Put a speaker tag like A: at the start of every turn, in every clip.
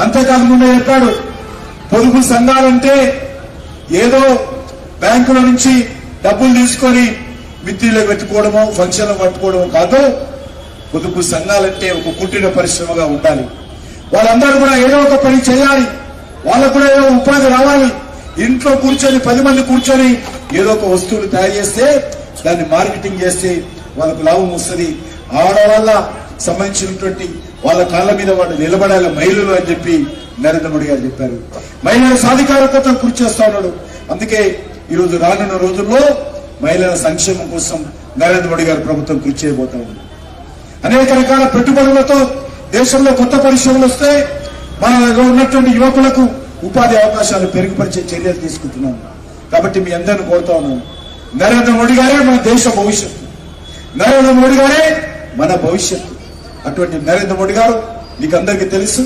A: అంతేకాదు ముందే చెప్పాడు, పొదుపు సంఘాలంటే ఏదో బ్యాంకుల నుంచి డబ్బులు తీసుకొని మిత్రులకు పెట్టుకోవడమో ఫంక్షన్లు పట్టుకోవడమో కాదు. పొదుపు సంఘాలంటే ఒక కుటీర పరిశ్రమగా ఉండాలి. వాళ్ళందరూ కూడా ఏదో ఒక పని చేయాలి, వాళ్ళకు కూడా ఏదో ఉపాధి రావాలి. ఇంట్లో కూర్చొని 10 మంది కూర్చొని ఏదో ఒక వస్తువులు తయారు చేస్తే దాన్ని మార్కెటింగ్ చేస్తే వాళ్ళకు లాభం వస్తుంది. ఆడవాళ్ళ సంబంధించినటువంటి వాళ్ళ కాళ్ళ మీద వాళ్ళు నిలబడాలి మహిళలు అని చెప్పి నరేంద్ర మోడీ గారు చెప్పారు. మహిళల సాధికారతతో కృషి చేస్తా ఉన్నాడు. అందుకే ఈరోజు రానున్న రోజుల్లో మహిళల సంక్షేమం కోసం నరేంద్ర మోడీ గారు ప్రభుత్వం కృషి చేయబోతా ఉంది. అనేక రకాల పెట్టుబడులతో దేశంలో కొత్త పరిశ్రమలు వస్తే మనలో ఉన్నటువంటి యువకులకు ఉపాధి అవకాశాలు పెరుగుపరిచే చర్యలు తీసుకుంటున్నాం. కాబట్టి మీ అందరిని కోరుతా ఉన్నాను, నరేంద్ర మోడీ గారే మన దేశ భవిష్యత్తు, నరేంద్ర మోడీ గారే మన భవిష్యత్తు. అటువంటి నరేంద్ర మోడీ గారు మీకు అందరికీ తెలుసు,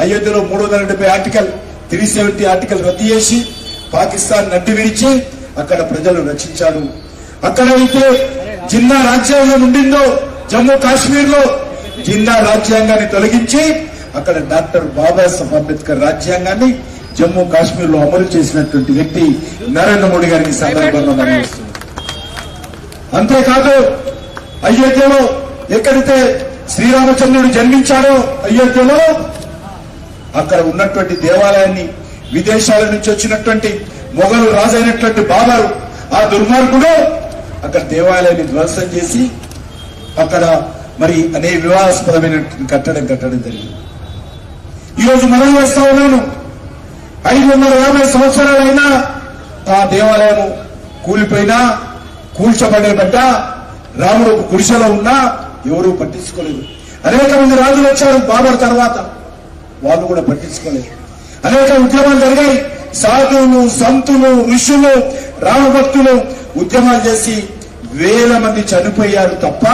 A: అయోధ్యలో 370 ఆర్టికల్ 370 ఆర్టికల్ రద్దు చేసి పాకిస్తాన్ నడ్డి విరిచి అక్కడ ప్రజలు రక్షించాడు. అక్కడైతే జిన్నా రాజ్యాంగం ఉండిందో జమ్మూ కాశ్మీర్ లో జిన్నా రాజ్యాంగాన్ని తొలగించి అక్కడ డాక్టర్ బాబాసాహెబ్ అంబేద్కర్ రాజ్యాంగాన్ని జమ్మూ కాశ్మీర్ లో అమలు చేసినటువంటి వ్యక్తి నరేంద్ర మోడీ గారికి సందర్భంగా నిర్వహిస్తుంది. అంతేకాదు అయోధ్యలో ఎక్కడైతే శ్రీరామచంద్రుడు జన్మించాడో అయోధ్యలో అక్కడ ఉన్నటువంటి దేవాలయాన్ని విదేశాల నుంచి వచ్చినటువంటి మొఘలు రాజైనటువంటి బాబరు ఆ దుర్మార్గుడు అక్కడ దేవాలయాన్ని ధ్వంసం చేసి అక్కడ మరి అనేక వివాదాస్పదమైన కట్టడం జరిగింది. ఈరోజు మనం చేస్తా ఉన్నాను, 550 సంవత్సరాలైనా ఆ దేవాలయం కూలిపోయినా కూల్చబడేబడ్డ రాముడు గుడిసెలో ఉన్నా ఎవరూ పట్టించుకోలేదు. అనేక మంది రాజులు వచ్చారు బాబర్ తర్వాత, వాళ్ళు కూడా పట్టించుకోలేదు. అనేక ఉద్యమాలు జరిగాయి. సాధువులు, సంతులు, ఋషులు, రామభక్తులు ఉద్యమాలు చేసి 1000 మంది చనిపోయారు తప్ప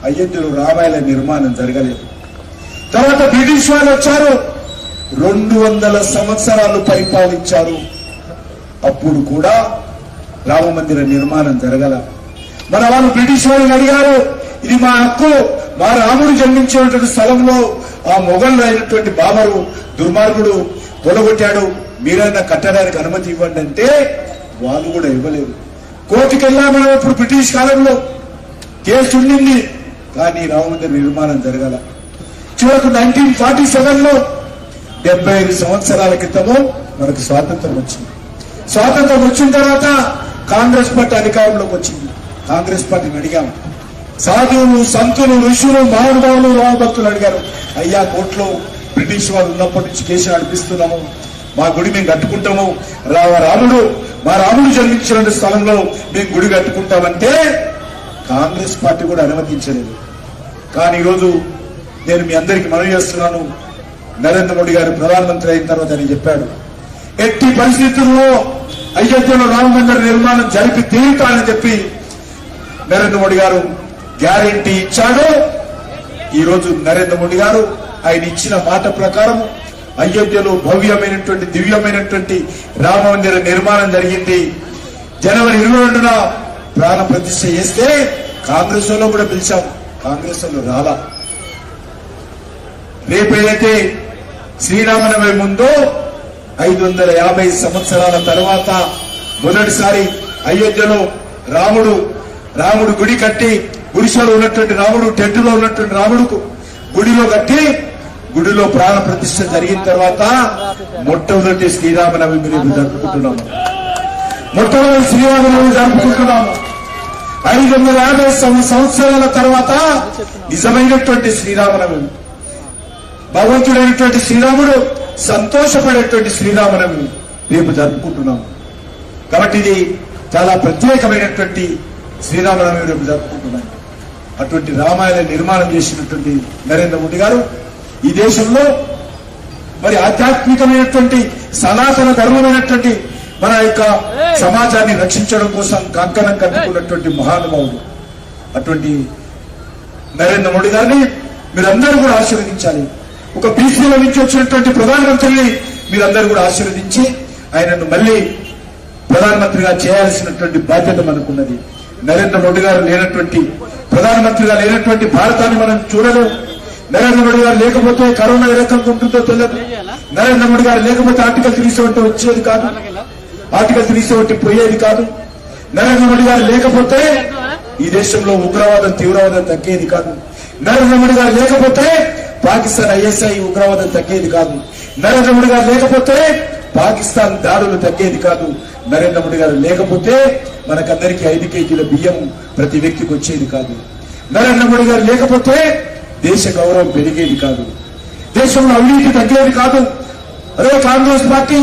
A: అయోధ్యలో రామాలయ నిర్మాణం జరగలేదు. తర్వాత బ్రిటిష్ వాళ్ళు వచ్చారు, 200 సంవత్సరాలు పరిపాలించారు. అప్పుడు కూడా రామ మందిర నిర్మాణం జరగల. మన వాళ్ళు బ్రిటిష్ వాళ్ళని అడిగారు, ఇది మా హక్కు, మా రాముడు జన్మించినటువంటి స్థలంలో ఆ మొఘలు అయినటువంటి బాబరు దుర్మార్గుడు తొలగొట్టాడు, మీరైనా కట్టడానికి అనుమతి ఇవ్వండి అంటే వాళ్ళు కూడా ఇవ్వలేదు. కోర్టుకు వెళ్ళా మనం ఇప్పుడు బ్రిటిష్ కాలంలో కేసు ఉండింది, కానీ రామ మందిర నిర్మాణం జరగల. చివరకు 1947లో 75 సంవత్సరాల క్రితము మనకు స్వాతంత్రం వచ్చింది. స్వాతంత్రం వచ్చిన తర్వాత కాంగ్రెస్ పార్టీ అధికారంలోకి వచ్చింది. కాంగ్రెస్ పార్టీని అడిగాము, సాధువులు, సంతులు, ఋషులు, మహానుభావులు, రామభక్తులు అడిగారు, అయ్యా కోర్టులో బ్రిటిష్ వాళ్ళు ఉన్నప్పటి నుంచి కేసు నడిపిస్తున్నాము, మా గుడి మేము కట్టుకుంటాము, మా రాముడు జన్మించిన స్థలంలో మేము గుడి కట్టుకుంటామంటే కాంగ్రెస్ పార్టీ కూడా అనుమతించలేదు. కానీ ఈరోజు నేను మీ అందరికీ మనవి చేస్తున్నాను, నరేంద్ర మోడీ గారు ప్రధానమంత్రి అయిన తర్వాత ఆయన చెప్పాడు, ఎట్టి పరిస్థితుల్లో అయోధ్యలో రామ మందిర నిర్మాణం జరిపి తీరుతానని చెప్పి నరేంద్ర మోడీ గారు గ్యారెంటీ ఇచ్చాడు. ఈ రోజు నరేంద్ర మోడీ గారు ఆయన ఇచ్చిన మాట ప్రకారం అయోధ్యలో భవ్యమైనటువంటి దివ్యమైనటువంటి రామ మందిర నిర్మాణం జరిగింది. జనవరి 22న ప్రాణ ప్రతిష్ఠ చేస్తే కాంగ్రెస్ లో కూడా పిలిచాం, కాంగ్రెస్ లో రాలా. రేపు ఏదైతే శ్రీరామనవమి ముందో 550 సంవత్సరాల తర్వాత మొదటిసారి అయోధ్యలో రాముడు గుడి కట్టి, గుడిసెలో ఉన్నటువంటి రాముడు, టెంటులో ఉన్నటువంటి రాముడుకు గుడిలో కట్టి గుడిలో ప్రాణ ప్రతిష్ఠ జరిగిన తర్వాత మొట్టమొదటి శ్రీరామనవమి జరుపుకుంటున్నాము. మొట్టమొదటి శ్రీరామనవమి జరుపుకుంటున్నాము. 550 సంవత్సరాల తర్వాత నిజమైనటువంటి శ్రీరామనవమి, భగవంతుడైనటువంటి శ్రీరాముడు సంతోషపడేటువంటి శ్రీరామనవమి రేపు జరుపుకుంటున్నాము. కాబట్టి ఇది చాలా ప్రత్యేకమైనటువంటి శ్రీరామనవమి రేపు జరుపుకుంటున్నాం. అటువంటి రామాయణ నిర్మాణం చేసినటువంటి నరేంద్ర మోడీ గారు ఈ దేశంలో మరి ఆధ్యాత్మికమైనటువంటి సనాతన ధర్మమైనటువంటి మన యొక్క సమాజాన్ని రక్షించడం కోసం కంకణం కట్టుకున్నటువంటి మహానుభావుడు. అటువంటి నరేంద్ర మోడీ గారిని మీరందరూ కూడా ఆశీర్వదించాలి. ఒక బీసీల నుంచి వచ్చినటువంటి ప్రధానమంత్రిని మీరందరూ కూడా ఆశీర్వదించి ఆయనను మళ్లీ ప్రధానమంత్రిగా చేయాల్సినటువంటి బాధ్యత మనకున్నది. నరేంద్ర మోడీ గారు లేనటువంటి, ప్రధానమంత్రిగా లేనటువంటి భారతాన్ని మనం చూడలేం. నరేంద్ర మోడీ గారు లేకపోతే కరోనా ఏ రకంగా ఉంటుందో తెలియదు. నరేంద్ర మోడీ గారు లేకపోతే ఆర్టికల్ 370 వచ్చేది కాదు, ఆర్టికల్ 370 పోయేది కాదు. నరేంద్ర మోడీ గారు లేకపోతే ఈ దేశంలో ఉగ్రవాదం తీవ్రవాదం తగ్గేది కాదు. నరేంద్ర మోడీ గారు లేకపోతే పాకిస్తాన్ ISI ఉగ్రవాదం తగ్గేది కాదు. నరేంద్ర మోడీ గారు లేకపోతే పాకిస్తాన్ దాడులు తగ్గేది కాదు. నరేంద్ర మోడీ గారు లేకపోతే మనకందరికీ 5 కేజీల బియ్యం ప్రతి వ్యక్తికి వచ్చేది కాదు. నరేంద్ర మోడీ గారు లేకపోతే దేశ గౌరవం పెరిగేది కాదు, దేశంలో అవినీతి తగ్గేది కాదు. అదే కాంగ్రెస్ పార్టీ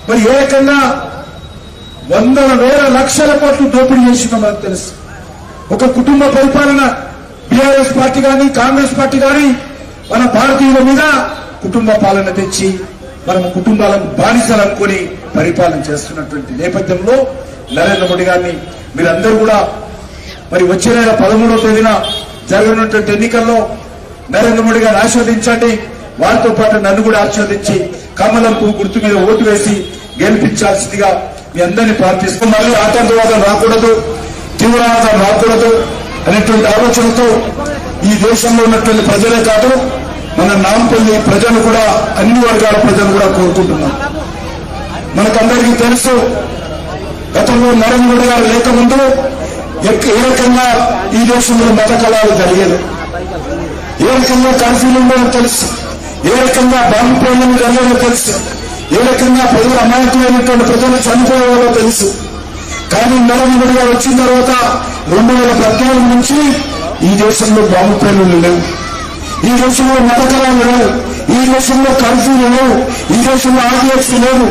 A: మరి ఏ రకంగా వందల వేల లక్షల కోట్లు దోపిడీ చేసిందో మనకు తెలుసు. ఒక కుటుంబ పరిపాలన బీఆర్ఎస్ పార్టీ కానీ కాంగ్రెస్ పార్టీ కానీ మన భారతీయుల మీద కుటుంబ పాలన తెచ్చి మనం కుటుంబాలను బానిసలు అనుకుని పరిపాలన చేస్తున్నటువంటి నేపథ్యంలో నరేంద్ర మోడీ గారిని మీరందరూ కూడా మరి వచ్చే నెల 13వ తేదీన జరగనున్నటువంటి ఎన్నికల్లో నరేంద్ర మోడీ గారిని ఆశీర్వదించండి. వారితో పాటు నన్ను కూడా ఆశీర్వదించి కమలం పువ్వు గుర్తు మీద ఓటు వేసి గెలిపించాల్సిందిగా మీ అందరినీ ప్రార్థిస్తూ మళ్ళీ ఆతంకవాదం రాకూడదు, తీవ్రవాదం రాకూడదు అనేటువంటి ఆలోచనతో ఈ దేశంలో ఉన్నటువంటి ప్రజలే కాదు మన నాంపల్లి ప్రజలు కూడా అన్ని వర్గాల ప్రజలు కూడా కోరుకుంటున్నాం. మనకందరికీ తెలుసు గతంలో నరేంద్ర మోడీ గారు లేకముందు ఏ రకంగా ఈ దేశంలో మత కళాలు జరిగేది, ఏ రకంగా కర్ఫ్యూలు ఉండేదో తెలుసు, ఏ రకంగా బాంబు పేర్లను జరిగేదో తెలుసు, ఏ రకంగా ప్రజలు అమాయకులైనటువంటి ప్రజలు చనిపోయేవారో తెలుసు. కానీ నరేంద్ర మోడీ గారు వచ్చిన తర్వాత 2014 నుంచి ఈ దేశంలో బాంబు పేర్లు లేవు, ఈ దేశంలో మత కళాలు లేవు, ఈ దేశంలో కర్ఫ్యూలు లేవు, ఈ దేశంలో RDX లేవు.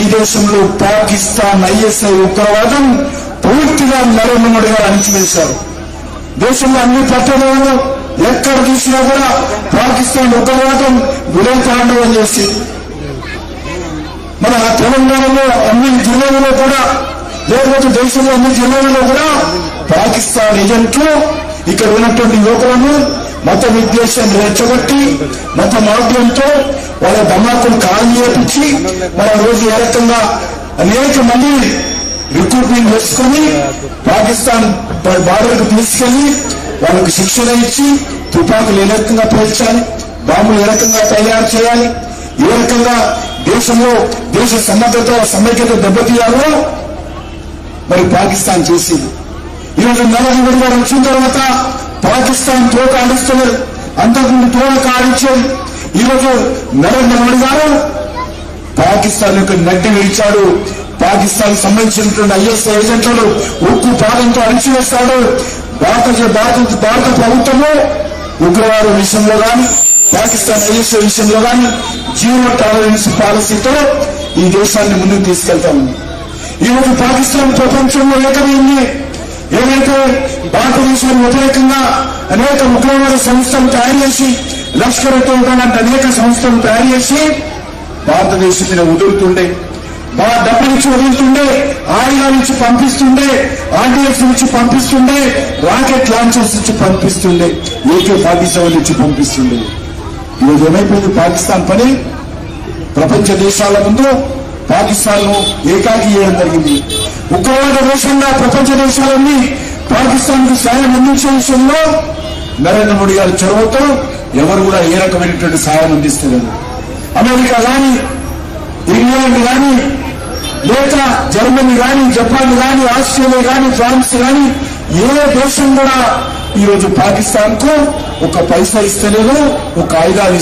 A: ఈ దేశంలో పాకిస్తాన్ ISI ఉగ్రవాదం పూర్తిగా నరేంద్ర మోడీ గారు అణిచివేశారు. దేశంలో అన్ని పట్టణాల్లో ఎక్కడ చూసినా కూడా పాకిస్తాన్ ఉగ్రవాదం విలయతాండవం చేసి మన తెలంగాణలో అన్ని జిల్లాలలో కూడా లేకపోతే దేశంలో అన్ని జిల్లాలలో కూడా పాకిస్తాన్ ఏజెంట్లు ఇక్కడ ఉన్నటువంటి యువకులను మత విద్వేషం రెచ్చగొట్టి మత మార్గంతో వాళ్ళ ధమాకులు కాలు చేపించి మన రోజు ఏ రకంగా అనేక మంది రిక్రూట్మెంట్ చేసుకుని పాకిస్తాన్ బార్డర్కు తీసుకెళ్లి వాళ్ళకు శిక్షణ ఇచ్చి తుపాకులు ఏ రకంగా పేల్చాలి, బాంబులు ఏ రకంగా తయారు చేయాలి, ఏ రకంగా దేశంలో దేశ సమైక్యత దెబ్బతీయాలో మరి పాకిస్తాన్ చేసింది. ఈరోజు నరేంద్ర మోడీ గారు వచ్చిన తర్వాత పాకిస్తాన్ తోక ఆడిస్తున్నారు, అంతకుముందు తోక ఆడించారు. ఈరోజు నరేంద్ర మోడీ గారు పాకిస్తాన్ యొక్క నడ్డి విడిచాడు. పాకిస్తాన్ సంబంధించినటువంటి ISI ఏజెంట్లను ఉక్కు పాదంతో అణిచివేస్తాడు. భారత ప్రభుత్వము ఉగ్రవాద విషయంలో కానీ పాకిస్తాన్ ISI విషయంలో కానీ 0 టాలరెన్స్ పాలసీతో ఈ దేశాన్ని ముందుకు తీసుకెళ్తా ఉంది. ఈరోజు పాకిస్తాన్ ప్రపంచంలో ఏకమైంది. ఏదైతే భారతదేశానికి వ్యతిరేకంగా అనేక ఉగ్రవాద సంస్థలు తయారు చేసి లష్కర్-e-తోయిబా లాంటి అనేక సంస్థలు తయారు చేసి భారతదేశం మీద వదులుతుండే, డబ్బులు ఇచ్చి వదులుతుండే, ఆయుధాలు ఇచ్చి పంపిస్తుండే, RDX నుంచి పంపిస్తుండే, రాకెట్ లాంచర్స్ ఇచ్చి పంపిస్తుండే, AK-47 ఇచ్చి పంపిస్తుండే. ఈరోజు ఏమైపోయింది పాకిస్తాన్ పని? ప్రపంచ దేశాల ముందు పాకిస్తాన్ ను ఏకాకి చేయడం జరిగింది. ఉగ్రవాద దేశంగా ప్రపంచ దేశాలన్నీ పాకిస్తాన్ కు సాయం అందించే విషయంలో నరేంద్ర మోడీ గారి చొరవతో ఎవరు కూడా ఏ రకమైనటువంటి సాయం అందిస్తున్నారు. అమెరికా కానీ, ఇంగ్లాండ్ కానీ, లేక జర్మనీ కానీ, జపాన్ కానీ, ఆస్ట్రేలియా కానీ, ఫ్రాన్స్ కానీ ఏ దేశం కూడా ఈరోజు పాకిస్తాన్ కు ఒక పైసా ఇస్తలేదు, ఒక ఆయుధాలు